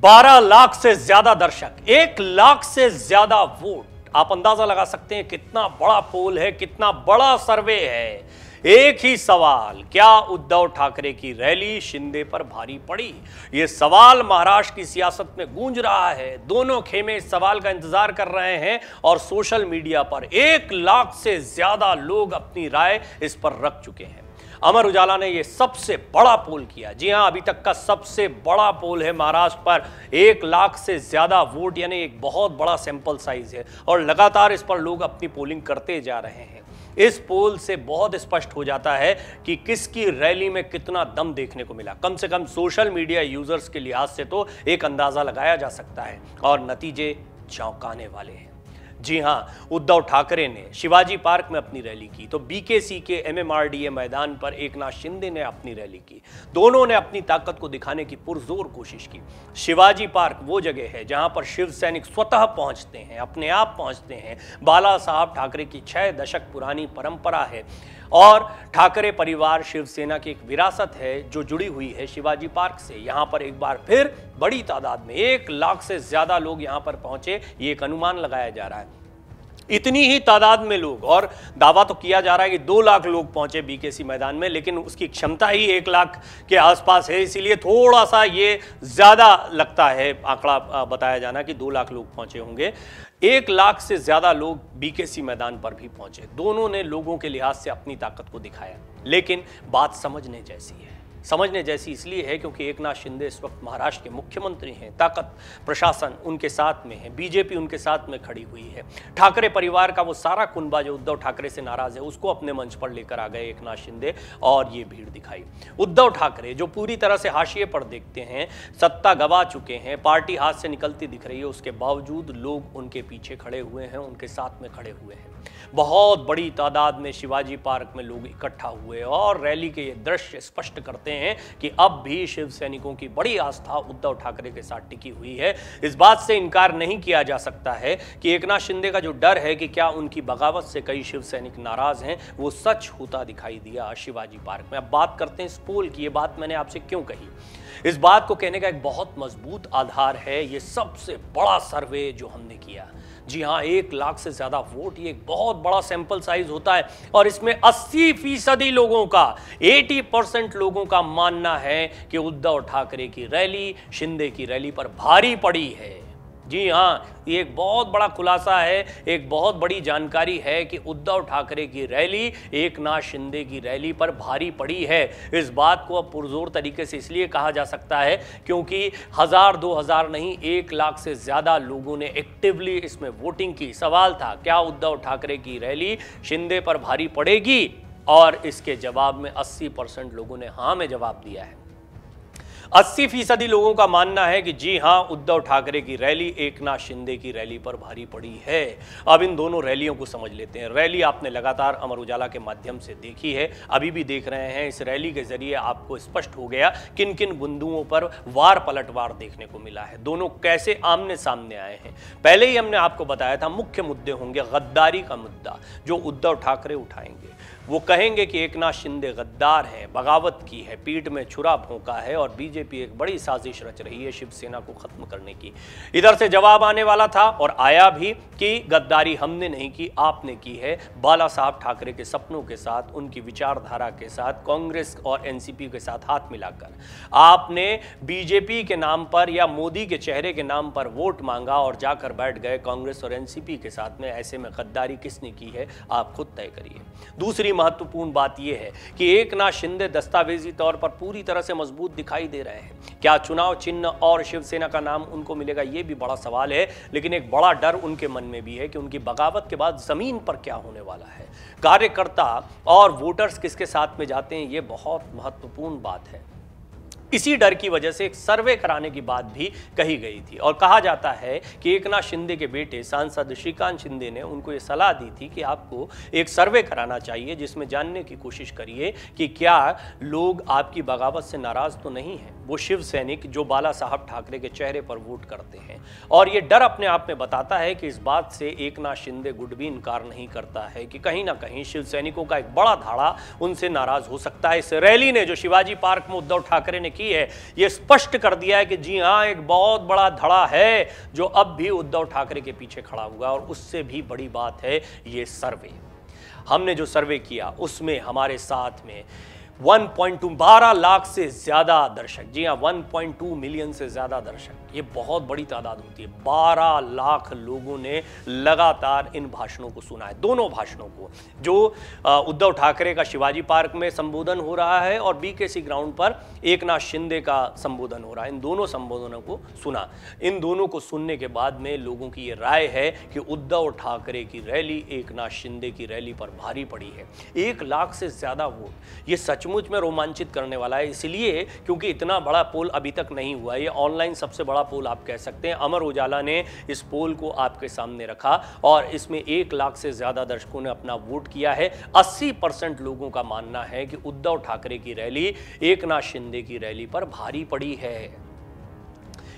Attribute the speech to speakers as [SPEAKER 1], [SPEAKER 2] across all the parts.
[SPEAKER 1] 12 लाख से ज्यादा दर्शक, 1 लाख से ज्यादा वोट। आप अंदाजा लगा सकते हैं कितना बड़ा पोल है, कितना बड़ा सर्वे है। एक ही सवाल, क्या उद्धव ठाकरे की रैली शिंदे पर भारी पड़ी? यह सवाल महाराष्ट्र की सियासत में गूंज रहा है। दोनों खेमे इस सवाल का इंतजार कर रहे हैं और सोशल मीडिया पर 1 लाख से ज्यादा लोग अपनी राय इस पर रख चुके हैं। अमर उजाला ने यह सबसे बड़ा पोल किया। जी हां, अभी तक का सबसे बड़ा पोल है महाराष्ट्र पर। 1 लाख से ज्यादा वोट यानी एक बहुत बड़ा सैंपल साइज है और लगातार इस पर लोग अपनी पोलिंग करते जा रहे हैं। इस पोल से बहुत स्पष्ट हो जाता है कि किसकी रैली में कितना दम देखने को मिला। कम से कम सोशल मीडिया यूजर्स के लिहाज से तो एक अंदाजा लगाया जा सकता है और नतीजे चौंकाने वाले हैं। जी हां, उद्धव ठाकरे ने शिवाजी पार्क में अपनी रैली की तो बीकेसी के एमएमआरडीए मैदान पर एकनाथ शिंदे ने अपनी रैली की। दोनों ने अपनी ताकत को दिखाने की पुरजोर कोशिश की। शिवाजी पार्क वो जगह है जहां पर शिव सैनिक स्वतः पहुंचते हैं, अपने आप पहुंचते हैं। बाला साहब ठाकरे की 6 दशक पुरानी परंपरा है और ठाकरे परिवार शिवसेना की एक विरासत है जो जुड़ी हुई है शिवाजी पार्क से। यहां पर एक बार फिर बड़ी तादाद में 1 लाख से ज्यादा लोग यहां पर पहुंचे, ये एक अनुमान लगाया जा रहा है। इतनी ही तादाद में लोग, और दावा तो किया जा रहा है कि 2 लाख लोग पहुंचे बीकेसी मैदान में, लेकिन उसकी क्षमता ही 1 लाख के आसपास है, इसीलिए थोड़ा सा ये ज्यादा लगता है आंकड़ा बताया जाना कि 2 लाख लोग पहुंचे होंगे। 1 लाख से ज्यादा लोग बीकेसी मैदान पर भी पहुंचे। दोनों ने लोगों के लिहाज से अपनी ताकत को दिखाया, लेकिन बात समझने जैसी है। समझने जैसी इसलिए है क्योंकि एकनाथ शिंदे इस वक्त महाराष्ट्र के मुख्यमंत्री हैं। ताकत, प्रशासन उनके साथ में है, बीजेपी उनके साथ में खड़ी हुई है। ठाकरे परिवार का वो सारा कुनबा जो उद्धव ठाकरे से नाराज है उसको अपने मंच पर लेकर आ गए एकनाथ शिंदे और ये भीड़ दिखाई। उद्धव ठाकरे जो पूरी तरह से हाशिए पर देखते हैं, सत्ता गवा चुके हैं, पार्टी हाथ से निकलती दिख रही है, उसके बावजूद लोग उनके पीछे खड़े हुए हैं, उनके साथ में खड़े हुए हैं। बहुत बड़ी तादाद में शिवाजी पार्क में लोग इकट्ठा हुए और रैली के ये दृश्य स्पष्ट करते हैं कि अब भी शिव सैनिकों की बड़ी आस्था उद्धव ठाकरे के साथ टिकी हुई है। इस बात से इनकार नहीं किया जा सकता है कि एकनाथ शिंदे का जो डर है कि क्या उनकी बगावत से कई शिव सैनिक नाराज हैं, वो सच होता दिखाई दिया शिवाजी पार्क में। अब बात करते हैं इस पोल की। ये बात मैंने आपसे क्यों कही, इस बात को कहने का एक बहुत मजबूत आधार है ये सबसे बड़ा सर्वे जो हमने किया। जी हां, 1 लाख से ज्यादा वोट, ये एक बहुत बड़ा सैंपल साइज होता है और इसमें 80% लोगों का, 80% लोगों का मानना है कि उद्धव ठाकरे की रैली शिंदे की रैली पर भारी पड़ी है। जी हां, ये एक बहुत बड़ा खुलासा है, एक बहुत बड़ी जानकारी है कि उद्धव ठाकरे की रैली एकनाथ शिंदे की रैली पर भारी पड़ी है। इस बात को अब पुरजोर तरीके से इसलिए कहा जा सकता है क्योंकि 1000-2000 नहीं, 1 लाख से ज्यादा लोगों ने एक्टिवली इसमें वोटिंग की। सवाल था क्या उद्धव ठाकरे की रैली शिंदे पर भारी पड़ेगी, और इसके जवाब में 80% लोगों ने हां में जवाब दिया है। 80% लोगों का मानना है कि जी हां, उद्धव ठाकरे की रैली एकनाथ शिंदे की रैली पर भारी पड़ी है। अब इन दोनों रैलियों को समझ लेते हैं। रैली आपने लगातार अमर उजाला के माध्यम से देखी है, अभी भी देख रहे हैं। इस रैली के जरिए आपको स्पष्ट हो गया किन किन बिंदुओं पर वार पलटवार देखने को मिला है, दोनों कैसे आमने सामने आए हैं। पहले ही हमने आपको बताया था मुख्य मुद्दे होंगे गद्दारी का मुद्दा जो उद्धव ठाकरे उठाएंगे। वो कहेंगे कि एकनाथ शिंदे गद्दार हैं, बगावत की है, पीठ में छुरा भोंका है और बीजेपी एक बड़ी साजिश रच रही है शिवसेना को खत्म करने की। इधर से जवाब आने वाला था और आया भी कि गद्दारी हमने नहीं की, आपने की है। बाला साहब ठाकरे के सपनों के साथ, उनकी विचारधारा के साथ, कांग्रेस और एनसीपी के साथ हाथ मिलाकर आपने बीजेपी के नाम पर या मोदी के चेहरे के नाम पर वोट मांगा और जाकर बैठ गए कांग्रेस और एनसीपी के साथ में। ऐसे में गद्दारी किसने की है, आप खुद तय करिए। दूसरी महत्वपूर्ण बात यह है कि एकनाथ शिंदे दस्तावेजी तौर पर पूरी तरह से मजबूत दिखाई दे रहे हैं। क्या चुनाव चिन्ह और शिवसेना का नाम उनको मिलेगा, यह भी बड़ा सवाल है। लेकिन एक बड़ा डर उनके मन में भी है कि उनकी बगावत के बाद जमीन पर क्या होने वाला है। कार्यकर्ता और वोटर्स किसके साथ में जाते हैं, यह बहुत महत्वपूर्ण बात है। इसी डर की वजह से एक सर्वे कराने की बात भी कही गई थी और कहा जाता है कि एकनाथ शिंदे के बेटे सांसद श्रीकांत शिंदे ने उनको ये सलाह दी थी कि आपको एक सर्वे कराना चाहिए जिसमें जानने की कोशिश करिए कि क्या लोग आपकी बगावत से नाराज तो नहीं हैं, वो शिव सैनिक जो बाला साहब ठाकरे के चेहरे पर वोट करते हैं। और ये डर अपने आप में बताता है कि इस बात से एकनाथ शिंदे गुड भी इनकार नहीं करता है कि कहीं ना कहीं शिव सैनिकों का एक बड़ा धाड़ा उनसे नाराज हो सकता है। इस रैली ने जो शिवाजी पार्क में उद्धव ठाकरे ने की है, यह स्पष्ट कर दिया है कि जी हां, एक बहुत बड़ा धड़ा है जो अब भी उद्धव ठाकरे के पीछे खड़ा हुआ। और उससे भी बड़ी बात है ये सर्वे। हमने जो सर्वे किया उसमें हमारे साथ में 12 लाख से ज्यादा दर्शक, जी हाँ 1.2 मिलियन से ज्यादा दर्शक, ये बहुत बड़ी तादाद होती है। 12 लाख लोगों ने लगातार इन भाषणों को सुना है, दोनों भाषणों को, जो उद्धव ठाकरे का शिवाजी पार्क में संबोधन हो रहा है और बीकेसी ग्राउंड पर एकनाथ शिंदे का संबोधन हो रहा है। इन दोनों संबोधनों को सुना। इन दोनों को सुनने के बाद में लोगों की ये राय है कि उद्धव ठाकरे की रैली एकनाथ शिंदे की रैली पर भारी पड़ी है। 1 लाख से ज्यादा वोट, ये सचमुच में रोमांचित करने वाला है, इसलिए क्योंकि इतना बड़ा पोल अभी तक नहीं हुआ। ये ऑनलाइन सबसे बड़ा पोल आप कह सकते हैं। अमर उजाला ने इस पोल को आपके सामने रखा और इसमें 1 लाख से ज्यादा दर्शकों ने अपना वोट किया है। 80% लोगों का मानना है कि उद्धव ठाकरे की रैली एकनाथ शिंदे की रैली पर भारी पड़ी है।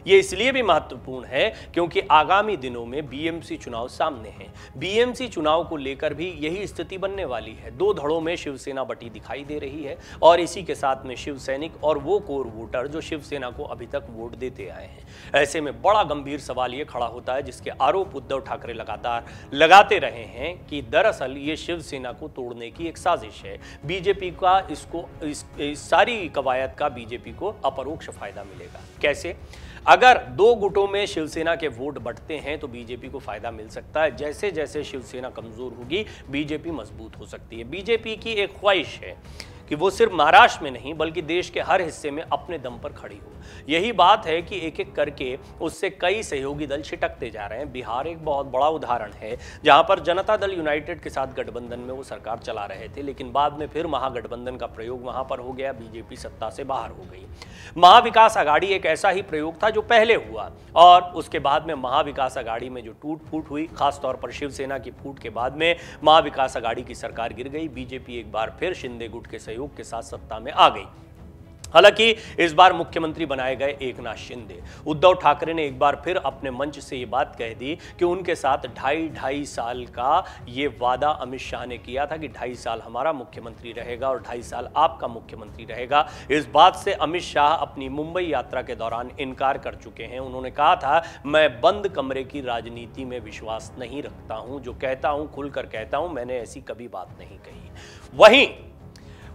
[SPEAKER 1] ये इसलिए भी महत्वपूर्ण है क्योंकि आगामी दिनों में बीएमसी चुनाव सामने हैं। बीएमसी चुनाव को लेकर भी यही स्थिति बनने वाली है। 2 धड़ों में शिवसेना बटी दिखाई दे रही है और इसी के साथ में शिव सैनिक और वो कोर वोटर जो शिवसेना को अभी तक वोट देते आए हैं। ऐसे में बड़ा गंभीर सवाल ये खड़ा होता है, जिसके आरोप उद्धव ठाकरे लगातार लगाते रहे हैं कि दरअसल ये शिवसेना को तोड़ने की एक साजिश है। बीजेपी का इस सारी कवायद का बीजेपी को अपरोक्ष फायदा मिलेगा। कैसे? अगर 2 गुटों में शिवसेना के वोट बंटते हैं तो बीजेपी को फायदा मिल सकता है। जैसे जैसे शिवसेना कमजोर होगी बीजेपी मजबूत हो सकती है। बीजेपी की एक ख्वाहिश है कि वो सिर्फ महाराष्ट्र में नहीं बल्कि देश के हर हिस्से में अपने दम पर खड़ी हो। यही बात है कि एक एक करके उससे कई सहयोगी दल छिटकते जा रहे हैं। बिहार एक बहुत बड़ा उदाहरण है, जहां पर जनता दल यूनाइटेड के साथ गठबंधन में वो सरकार चला रहे थे, लेकिन बाद में फिर महागठबंधन का प्रयोग वहां पर हो गया, बीजेपी सत्ता से बाहर हो गई। महाविकास आघाड़ी एक ऐसा ही प्रयोग था जो पहले हुआ और उसके बाद में महाविकास आघाड़ी में जो टूट फूट हुई, खासतौर पर शिवसेना की फूट के बाद में महाविकास आघाड़ी की सरकार गिर गई। बीजेपी एक बार फिर शिंदे गुट के सहयोग के साथ सत्ता में आ गई। हालांकि इस बार मुख्यमंत्री बनाए गए एकनाथ शिंदे। उद्धव ठाकरे ने एक बार फिर अपने मंच से ये बात कह दी कि उनके साथ 2.5 साल का ये वादा अमित शाह ने किया था कि 2.5 साल हमारा मुख्यमंत्री रहेगा और 2.5 साल आपका मुख्यमंत्री रहेगा। इस बात से अमित शाह अपनी मुंबई यात्रा के दौरान इनकार कर चुके हैं। उन्होंने कहा था, मैं बंद कमरे की राजनीति में विश्वास नहीं रखता हूं, जो कहता हूं खुलकर कहता हूं, मैंने ऐसी कभी बात नहीं कही। वहीं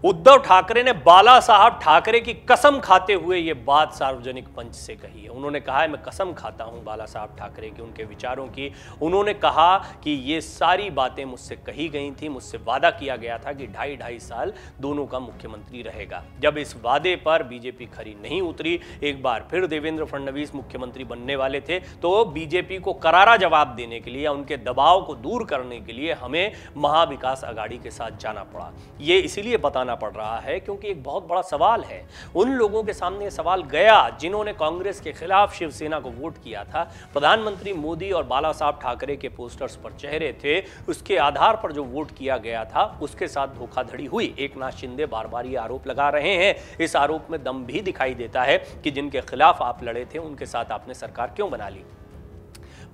[SPEAKER 1] उद्धव ठाकरे ने बाला साहब ठाकरे की कसम खाते हुए यह बात सार्वजनिक मंच से कही है। उन्होंने कहा है, मैं कसम खाता हूं बाला साहब ठाकरे की, उनके विचारों की। उन्होंने कहा कि ये सारी बातें मुझसे कही गई थी, मुझसे वादा किया गया था कि 2.5 साल दोनों का मुख्यमंत्री रहेगा। जब इस वादे पर बीजेपी खरी नहीं उतरी, एक बार फिर देवेंद्र फडणवीस मुख्यमंत्री बनने वाले थे, तो बीजेपी को करारा जवाब देने के लिए या उनके दबाव को दूर करने के लिए हमें महाविकास आघाड़ी के साथ जाना पड़ा। ये इसीलिए बताना पड़ रहा है क्योंकि एक बहुत बड़ा सवाल है। उन लोगों के सामने सवाल गया जिन्होंने कांग्रेस के खिलाफ शिवसेना को वोट किया था। प्रधानमंत्री मोदी और बाला साहब ठाकरे के पोस्टर्स पर चेहरे थे, उसके आधार पर जो वोट किया गया था उसके साथ धोखाधड़ी हुई। एकनाथ शिंदे बार बार ये आरोप लगा रहे हैं। इस आरोप में दम भी दिखाई देता है कि जिनके खिलाफ आप लड़े थे उनके साथ आपने सरकार क्यों बना ली।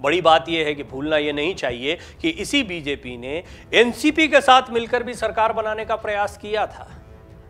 [SPEAKER 1] बड़ी बात यह है कि भूलना यह नहीं चाहिए कि इसी बीजेपी ने एनसीपी के साथ मिलकर भी सरकार बनाने का प्रयास किया था।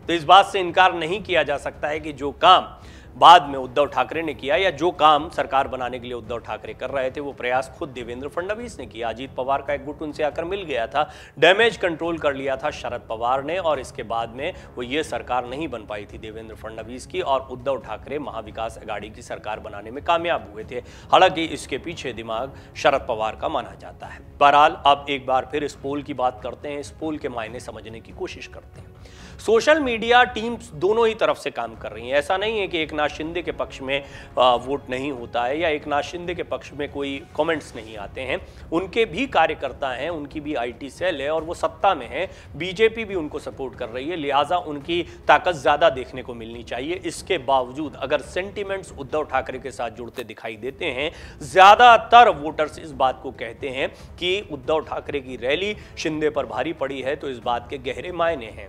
[SPEAKER 1] तो इस बात से इनकार नहीं किया जा सकता है कि जो काम बाद में उद्धव ठाकरे ने किया या जो काम सरकार बनाने के लिए उद्धव ठाकरे कर रहे थे वो प्रयास खुद देवेंद्र फडणवीस ने किया। अजीत पवार का एक गुट उनसे आकर मिल गया था, डैमेज कंट्रोल कर लिया था शरद पवार ने और इसके बाद में वो ये सरकार नहीं बन पाई थी देवेंद्र फडणवीस की और उद्धव ठाकरे महाविकास आघाड़ी की सरकार बनाने में कामयाब हुए थे। हालांकि इसके पीछे दिमाग शरद पवार का माना जाता है। बहरहाल अब एक बार फिर इस पोल की बात करते हैं, इस पोल के मायने समझने की कोशिश करते हैं। सोशल मीडिया टीम्स दोनों ही तरफ से काम कर रही हैं। ऐसा नहीं है कि एकनाथ शिंदे के पक्ष में वोट नहीं होता है या एकनाथ शिंदे के पक्ष में कोई कमेंट्स नहीं आते हैं। उनके भी कार्यकर्ता हैं, उनकी भी आईटी सेल है और वो सत्ता में है। बीजेपी भी उनको सपोर्ट कर रही है, लिहाजा उनकी ताकत ज्यादा देखने को मिलनी चाहिए। इसके बावजूद अगर सेंटिमेंट्स उद्धव ठाकरे के साथ जुड़ते दिखाई देते हैं, ज्यादातर वोटर्स इस बात को कहते हैं कि उद्धव ठाकरे की रैली शिंदे पर भारी पड़ी है, तो इस बात के गहरे मायने हैं।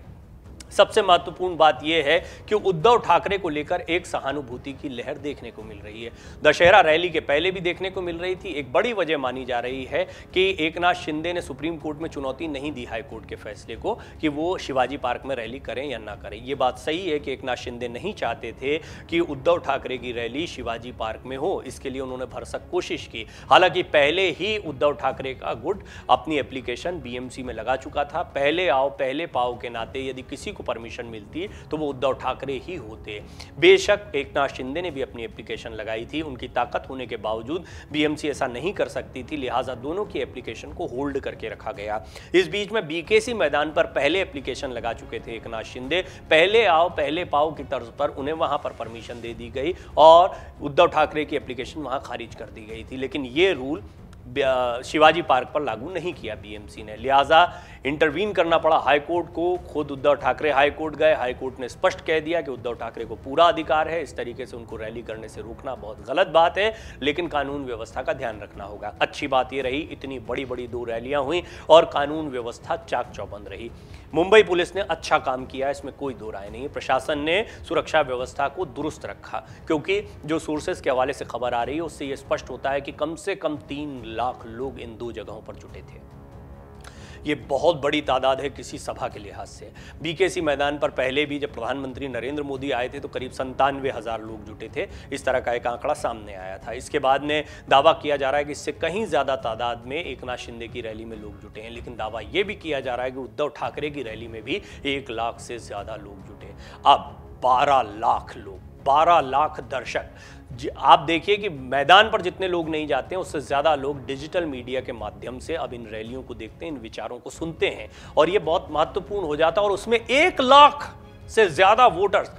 [SPEAKER 1] सबसे महत्वपूर्ण बात यह है कि उद्धव ठाकरे को लेकर एक सहानुभूति की लहर देखने को मिल रही है। दशहरा रैली के पहले भी देखने को मिल रही थी। एक बड़ी वजह मानी जा रही है कि एकनाथ शिंदे ने सुप्रीम कोर्ट में चुनौती नहीं दी हाई कोर्ट के फैसले को कि वो शिवाजी पार्क में रैली करें या ना करें। ये बात सही है कि एकनाथ शिंदे नहीं चाहते थे कि उद्धव ठाकरे की रैली शिवाजी पार्क में हो, इसके लिए उन्होंने भरसक कोशिश की। हालांकि पहले ही उद्धव ठाकरे का गुट अपनी एप्लीकेशन बीएमसी में लगा चुका था। पहले आओ पहले पाओ के नाते यदि किसी को परमिशन मिलती तो वो उद्धव ठाकरे ही होते। बेशक एकनाथ शिंदे ने भी अपनी एप्लीकेशन लगाई थी, उनकी ताकत होने के बावजूद बीएमसी ऐसा नहीं कर सकती थी, लिहाजा दोनों की एप्लीकेशन को होल्ड करके रखा गया। इस बीच में बीकेसी मैदान पर पहले एप्लीकेशन लगा चुके थे एकनाथ शिंदे। पहले आओ पहले पाओ की तर्ज पर उन्हें वहां पर परमिशन दे दी गई और उद्धव ठाकरे की एप्लीकेशन वहां खारिज कर दी गई थी। लेकिन ये रूल शिवाजी पार्क पर लागू नहीं किया बीएमसी ने, लिहाजा इंटरवीन करना पड़ा हाईकोर्ट को। खुद उद्धव ठाकरे हाईकोर्ट गए। हाईकोर्ट ने स्पष्ट कह दिया कि उद्धव ठाकरे को पूरा अधिकार है, इस तरीके से उनको रैली करने से रोकना बहुत गलत बात है, लेकिन कानून व्यवस्था का ध्यान रखना होगा। अच्छी बात यह रही इतनी बड़ी बड़ी 2 रैलियां हुई और कानून व्यवस्था चाक चौबंद रही। मुंबई पुलिस ने अच्छा काम किया, इसमें कोई दो राय नहीं। प्रशासन ने सुरक्षा व्यवस्था को दुरुस्त रखा, क्योंकि जो सोर्सेस के हवाले से खबर आ रही है उससे यह स्पष्ट होता है कि कम से कम 3 लाख लोग इन 2 जगहों पर जुटे थे। ये बहुत बड़ी तादाद है किसी सभा के लिहाज से। बीकेसी मैदान पर पहले भी जब प्रधानमंत्री नरेंद्र मोदी आए थे तो करीब 97,000 लोग जुटे थे, इस तरह का एक आंकड़ा सामने आया था। इसके बाद ने दावा किया जा रहा है कि इससे कहीं ज़्यादा तादाद में एकनाथ शिंदे की रैली में लोग जुटे हैं, लेकिन दावा ये भी किया जा रहा है कि उद्धव ठाकरे की रैली में भी 1 लाख से ज़्यादा लोग जुटे। अब 12 लाख लोग, 12 लाख दर्शक। आप देखिए कि मैदान पर जितने लोग नहीं जाते हैं उससे ज़्यादा लोग डिजिटल मीडिया के माध्यम से अब इन रैलियों को देखते हैं, इन विचारों को सुनते हैं, और ये बहुत महत्वपूर्ण हो जाता है। और उसमें 1 लाख से ज़्यादा वोटर्स,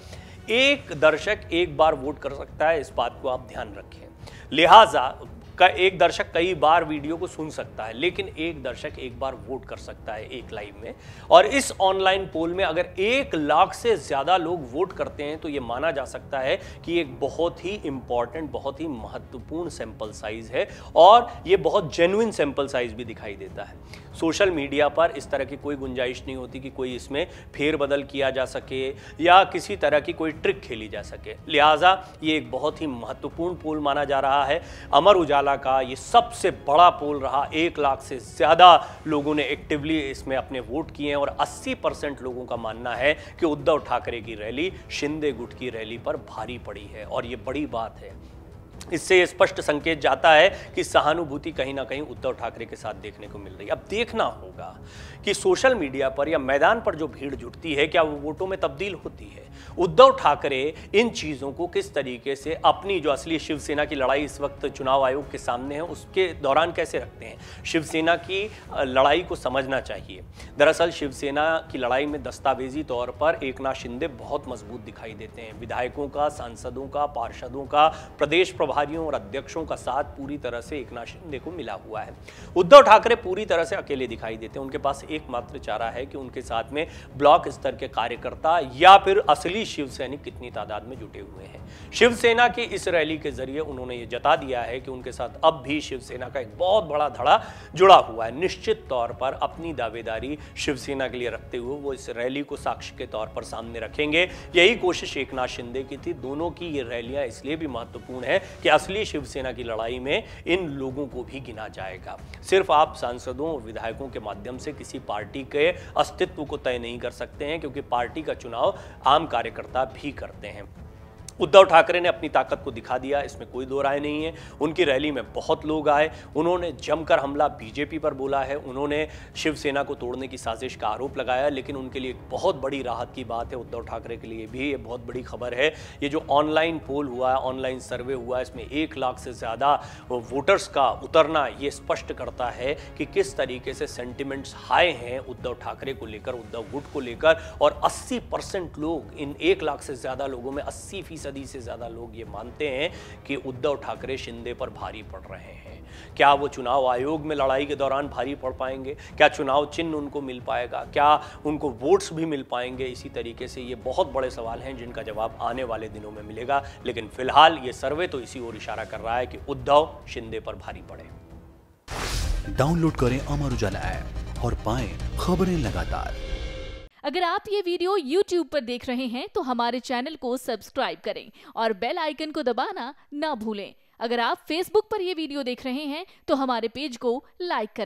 [SPEAKER 1] एक दर्शक एक बार वोट कर सकता है, इस बात को आप ध्यान रखें। लिहाजा एक दर्शक कई बार वीडियो को सुन सकता है, लेकिन एक दर्शक एक बार वोट कर सकता है एक लाइव में। और इस ऑनलाइन पोल में अगर 1 लाख से ज़्यादा लोग वोट करते हैं तो ये माना जा सकता है कि एक बहुत ही इंपॉर्टेंट, बहुत ही महत्वपूर्ण सैंपल साइज है, और ये बहुत जेन्युइन सैंपल साइज भी दिखाई देता है। सोशल मीडिया पर इस तरह की कोई गुंजाइश नहीं होती कि कोई इसमें फेरबदल किया जा सके या किसी तरह की कोई ट्रिक खेली जा सके। लिहाजा ये एक बहुत ही महत्वपूर्ण पोल माना जा रहा है। अमर उजाला का ये सबसे बड़ा पोल रहा। 1 लाख से ज़्यादा लोगों ने एक्टिवली इसमें अपने वोट किए हैं और 80% लोगों का मानना है कि उद्धव ठाकरे की रैली शिंदे गुट की रैली पर भारी पड़ी है, और ये बड़ी बात है। इससे ये स्पष्ट संकेत जाता है कि सहानुभूति कहीं ना कहीं उद्धव ठाकरे के साथ देखने को मिल रही है। अब देखना होगा कि सोशल मीडिया पर या मैदान पर जो भीड़ जुटती है क्या वो वोटों में तब्दील होती है। उद्धव ठाकरे इन चीज़ों को किस तरीके से अपनी जो असली शिवसेना की लड़ाई इस वक्त चुनाव आयोग के सामने है उसके दौरान कैसे रखते हैं। शिवसेना की लड़ाई को समझना चाहिए। दरअसल शिवसेना की लड़ाई में दस्तावेजी तौर पर एकनाथ शिंदे बहुत मजबूत दिखाई देते हैं। विधायकों का, सांसदों का, पार्षदों का, प्रदेश प्रभारियों और अध्यक्षों का साथ पूरी तरह से एकनाथ शिंदे को मिला हुआ है। उद्धव ठाकरे पूरी तरह से अकेले दिखाई देते हैं। उनके पास एकमात्र चारा है कि उनके साथ में ब्लॉक स्तर के कार्यकर्ता या फिर असली शिवसैनिक कितनी तादाद में जुटे हुए हैं। शिवसेना की इस रैली के जरिए उन्होंने ये जता दिया है कि उनके साथ अब भी शिवसेना का एक बहुत बड़ा धड़ा जुड़ा हुआ है। निश्चित तौर पर अपनी दावेदारी शिवसेना के लिए रखते हुए वो इस रैली को साक्ष्य के तौर पर सामने रखेंगे। यही कोशिश एकनाथ शिंदे की थी। दोनों की ये रैलियां इसलिए भी महत्वपूर्ण है कि असली शिवसेना की लड़ाई में इन लोगों को भी गिना जाएगा। सिर्फ आप सांसदों और विधायकों के माध्यम से किसी पार्टी के अस्तित्व को तय नहीं कर सकते हैं, क्योंकि पार्टी का चुनाव आम कार्यकर्ता भी करते हैं। उद्धव ठाकरे ने अपनी ताकत को दिखा दिया, इसमें कोई दो राय नहीं है। उनकी रैली में बहुत लोग आए, उन्होंने जमकर हमला बीजेपी पर बोला है, उन्होंने शिवसेना को तोड़ने की साजिश का आरोप लगाया। लेकिन उनके लिए एक बहुत बड़ी राहत की बात है, उद्धव ठाकरे के लिए भी ये बहुत बड़ी खबर है। ये जो ऑनलाइन पोल हुआ है, ऑनलाइन सर्वे हुआ है, इसमें 1 लाख से ज़्यादा वोटर्स का उतरना ये स्पष्ट करता है कि किस तरीके से सेंटिमेंट्स हाई हैं उद्धव ठाकरे को लेकर, उद्धव गुट को लेकर। और 80% लोग, इन 1 लाख से ज़्यादा लोगों में 80% से ज्यादा लोग ये मानते हैं कि उद्धव ठाकरे शिंदे पर भारी पड़ रहे हैं। क्या वो चुनाव आयोग में लड़ाई के दौरान भारी पड़ पाएंगे? क्या चुनाव चिन्ह उनको मिल पाएगा? क्या उनको वोट्स भी मिल पाएंगे? इसी तरीके से ये बहुत बड़े सवाल हैं जिनका जवाब आने वाले दिनों में मिलेगा। लेकिन फिलहाल ये सर्वे तो इसी ओर इशारा कर रहा है कि उद्धव शिंदे पर भारी पड़े।
[SPEAKER 2] डाउनलोड करें अमर उजाला ऐप और पाएं खबरें लगातार। अगर आप ये वीडियो YouTube पर देख रहे हैं तो हमारे चैनल को सब्सक्राइब करें और बेल आइकन को दबाना ना भूलें। अगर आप Facebook पर ये वीडियो देख रहे हैं तो हमारे पेज को लाइक करें।